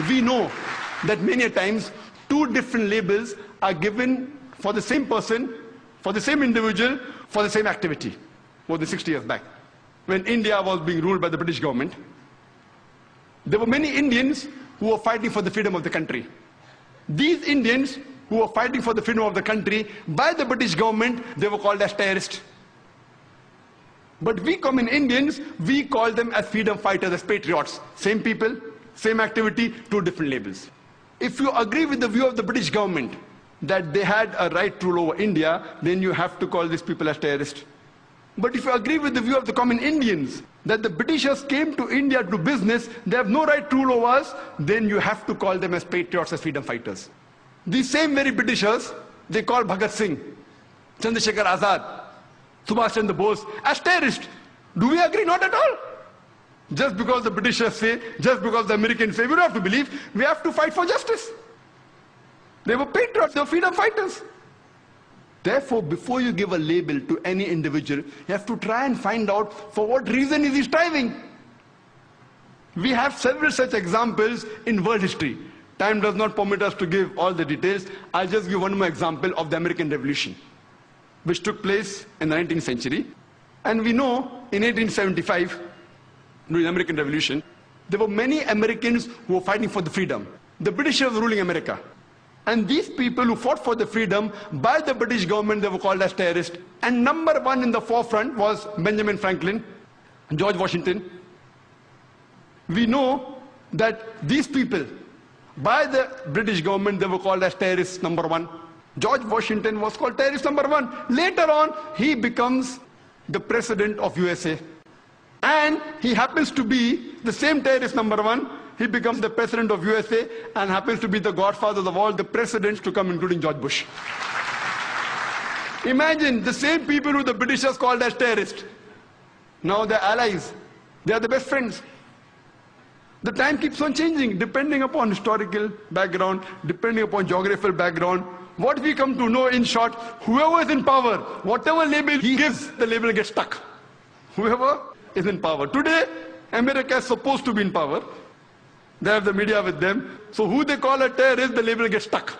We know that many a times two different labels are given for the same person, for the same individual, for the same activity. More than 60 years back, when India was being ruled by the British government, there were many Indians who were fighting for the freedom of the country. These Indians who were fighting for the freedom of the country, by the British government, they were called as terrorists. But we common Indians, we call them as freedom fighters, as patriots. Same people, same activity, two different labels. If you agree with the view of the British government that they had a right to rule over India, then you have to call these people as terrorists. But if you agree with the view of the common Indians that the Britishers came to India to do business, they have no right to rule over us, then you have to call them as patriots, as freedom fighters. These same very Britishers, they call Bhagat Singh, Chandrasekhar Azad, Subhash Chandra Bose as terrorists. Do we agree? Not at all. Just because the Britishers say, just because the Americans say, we don't have to believe, we have to fight for justice. They were patriots, they were freedom fighters. Therefore, before you give a label to any individual, you have to try and find out for what reason is he striving. We have several such examples in world history. Time does not permit us to give all the details. I'll just give one more example of the American Revolution, which took place in the 19th century. And we know in 1875, during the American Revolution, there were many Americans who were fighting for the freedom. The Britishers were ruling America. And these people who fought for the freedom by the British government, they were called as terrorists. And number one in the forefront was Benjamin Franklin, George Washington. We know that these people, by the British government, they were called as terrorists number one. George Washington was called terrorist number one. Later on, he becomes the president of U.S.A. And he happens to be the same terrorist number one. He becomes the president of U.S.A. and happens to be the godfather of all the presidents to come, including George Bush. Imagine the same people who the Britishers called as terrorists. Now they're allies. They are the best friends. The time keeps on changing, depending upon historical background, depending upon geographical background. What we come to know, in short, whoever is in power, whatever label he gives, the label gets stuck. Whoever is in power. Today, America is supposed to be in power. They have the media with them. So who they call a terrorist, the label gets stuck.